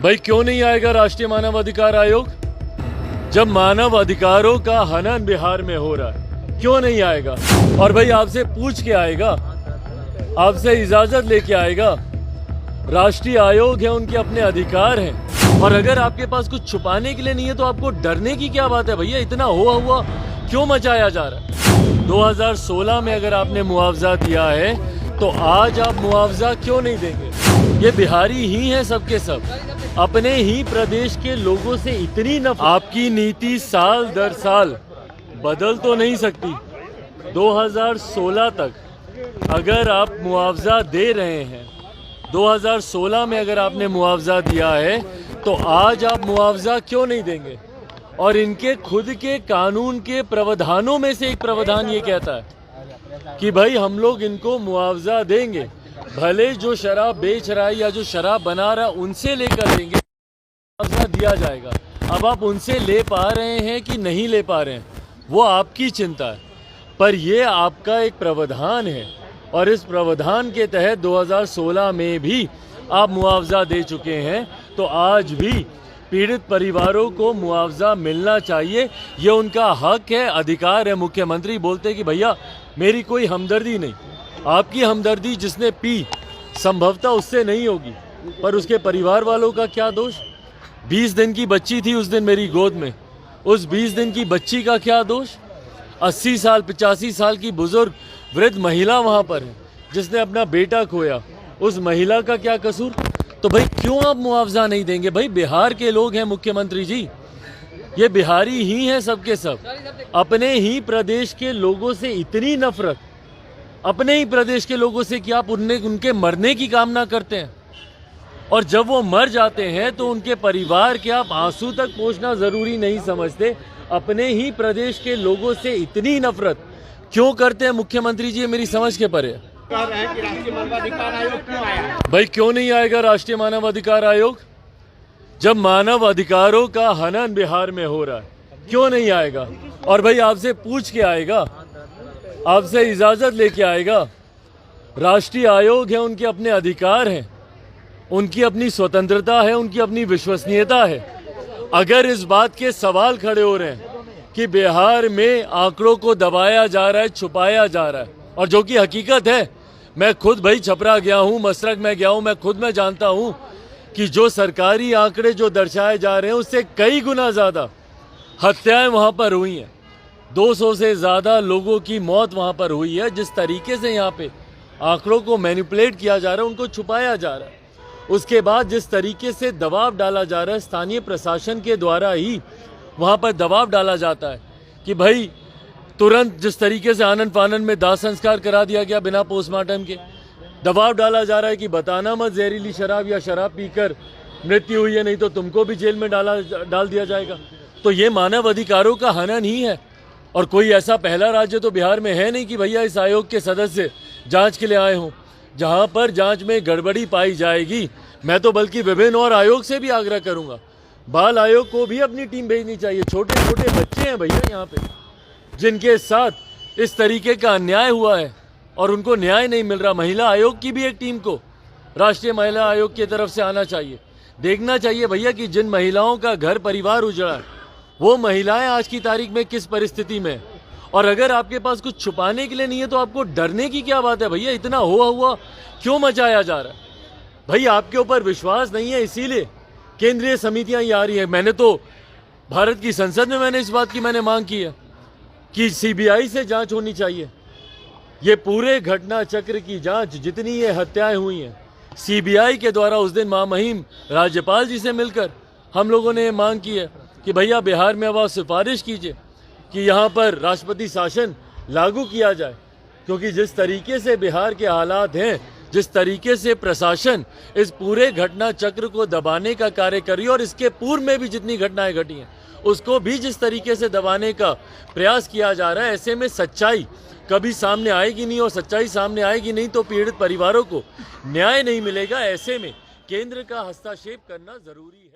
भाई क्यों नहीं आएगा राष्ट्रीय मानव अधिकार आयोग? जब मानव अधिकारों का हनन बिहार में हो रहा है, क्यों नहीं आएगा? और भाई आपसे पूछ के आएगा, आपसे इजाजत लेके आएगा। राष्ट्रीय आयोग है, उनके अपने अधिकार हैं। और अगर आपके पास कुछ छुपाने के लिए नहीं है तो आपको डरने की क्या बात है भैया? इतना हुआ क्यों मचाया जा रहा है? 2016 में अगर आपने मुआवजा दिया है तो आज आप मुआवजा क्यों नहीं देंगे? ये बिहारी ही हैं सबके सब, अपने ही प्रदेश के लोगों से इतनी नफरत। आपकी नीति साल दर साल बदल तो नहीं सकती। 2016 तक अगर आप मुआवजा दे रहे हैं, 2016 में अगर आपने मुआवजा दिया है तो आज आप मुआवजा क्यों नहीं देंगे? और इनके खुद के कानून के प्रावधानों में से एक प्रावधान ये कहता है कि भाई हम लोग इनको मुआवजा देंगे, भले जो शराब बेच रहा है या जो शराब बना रहा है उनसे लेकर देंगे, मुआवजा दिया जाएगा। अब आप उनसे ले पा रहे हैं कि नहीं ले पा रहे हैं वो आपकी चिंता है, पर ये आपका एक प्रावधान है और इस प्रावधान के तहत 2016 में भी आप मुआवजा दे चुके हैं। तो आज भी पीड़ित परिवारों को मुआवजा मिलना चाहिए, ये उनका हक है, अधिकार है। मुख्यमंत्री बोलते हैं कि भैया मेरी कोई हमदर्दी नहीं। आपकी हमदर्दी जिसने पी संभवतः उससे नहीं होगी, पर उसके परिवार वालों का क्या दोष? 20 दिन की बच्ची थी उस दिन मेरी गोद में, उस 20 दिन की बच्ची का क्या दोष? 80 साल 85 साल की बुजुर्ग वृद्ध महिला वहाँ पर है जिसने अपना बेटा खोया, उस महिला का क्या कसूर? तो भाई क्यों आप मुआवजा नहीं देंगे? भाई बिहार के लोग हैं मुख्यमंत्री जी, ये बिहारी ही हैं सबके सब, अपने ही प्रदेश के लोगों से इतनी नफरत, अपने ही प्रदेश के लोगों से कि आप उनके मरने की कामना करते हैं। और जब वो मर जाते हैं तो उनके परिवार के आप आंसू तक पोंछना जरूरी नहीं समझते? अपने ही प्रदेश के लोगों से इतनी नफरत क्यों करते हैं मुख्यमंत्री जी? मेरी समझ के परे है। कह रहे हैं कि राष्ट्रीय मानव अधिकार आयोग क्यों आया? भाई क्यों नहीं आएगा राष्ट्रीय मानव अधिकार आयोग? जब मानव अधिकारों का हनन बिहार में हो रहा है, क्यों नहीं आएगा? और भाई आपसे पूछ के आएगा, आपसे इजाजत लेके आएगा। राष्ट्रीय आयोग है, उनके अपने अधिकार हैं, उनकी अपनी स्वतंत्रता है, उनकी अपनी विश्वसनीयता है। अगर इस बात के सवाल खड़े हो रहे हैं कि बिहार में आंकड़ों को दबाया जा रहा है, छुपाया जा रहा है, और जो कि हकीकत है, मैं खुद भाई छपरा गया हूं, मसरक में गया हूं, मैं खुद में जानता हूं कि जो सरकारी आंकड़े जो दर्शाए जा रहे हैं उससे कई गुना ज्यादा हत्याएं वहां पर हुई हैं। 200 से ज्यादा लोगों की मौत वहां पर हुई है। जिस तरीके से यहाँ पे आंकड़ों को मैनिपुलेट किया जा रहा है, उनको छुपाया जा रहा है, उसके बाद जिस तरीके से दबाव डाला जा रहा है, स्थानीय प्रशासन के द्वारा ही वहाँ पर दबाव डाला जाता है कि भाई तुरंत, जिस तरीके से आनन फानन में दाह संस्कार करा दिया गया बिना पोस्टमार्टम के, दबाव डाला जा रहा है कि बताना मत जहरीली शराब या शराब पीकर मृत्यु हुई है, नहीं तो तुमको भी जेल में डाल दिया जाएगा। तो ये मानव अधिकारों का हनन ही है। और कोई ऐसा पहला राज्य तो बिहार में है नहीं कि भैया इस आयोग के सदस्य जांच के लिए आए हों। जहां पर जांच में गड़बड़ी पाई जाएगी, मैं तो बल्कि विभिन्न और आयोग से भी आग्रह करूंगा, बाल आयोग को भी अपनी टीम भेजनी चाहिए। छोटे छोटे बच्चे हैं भैया यहाँ पे जिनके साथ इस तरीके का अन्याय हुआ है और उनको न्याय नहीं मिल रहा। महिला आयोग की भी एक टीम को राष्ट्रीय महिला आयोग की तरफ से आना चाहिए। देखना चाहिए भैया कि जिन महिलाओं का घर परिवार उजड़ा है वो महिलाएं आज की तारीख में किस परिस्थिति में। और अगर आपके पास कुछ छुपाने के लिए नहीं है तो आपको डरने की क्या बात है भैया? इतना हुआ क्यों मचाया जा रहा है? भाई आपके ऊपर विश्वास नहीं है, इसीलिए केंद्रीय समितियां ये आ रही है। मैंने तो भारत की संसद में मैंने इस बात की मांग की है कि सीबीआई से जांच होनी चाहिए। ये पूरे घटना चक्र की जांच, जितनी ये हत्याएं हुई हैं, सीबीआई के द्वारा उस दिन महामहिम राज्यपाल जी से मिलकर हम लोगों ने ये मांग की है कि भैया बिहार में अब आप सिफारिश कीजिए कि यहाँ पर राष्ट्रपति शासन लागू किया जाए। क्योंकि जिस तरीके से बिहार के हालात हैं, जिस तरीके से प्रशासन इस पूरे घटना चक्र को दबाने का कार्य कर रही है, और इसके पूर्व में भी जितनी घटनाएं घटी हैं उसको भी जिस तरीके से दबाने का प्रयास किया जा रहा है, ऐसे में सच्चाई कभी सामने आएगी नहीं। और सच्चाई सामने आएगी नहीं तो पीड़ित परिवारों को न्याय नहीं मिलेगा। ऐसे में केंद्र का हस्तक्षेप करना जरूरी है।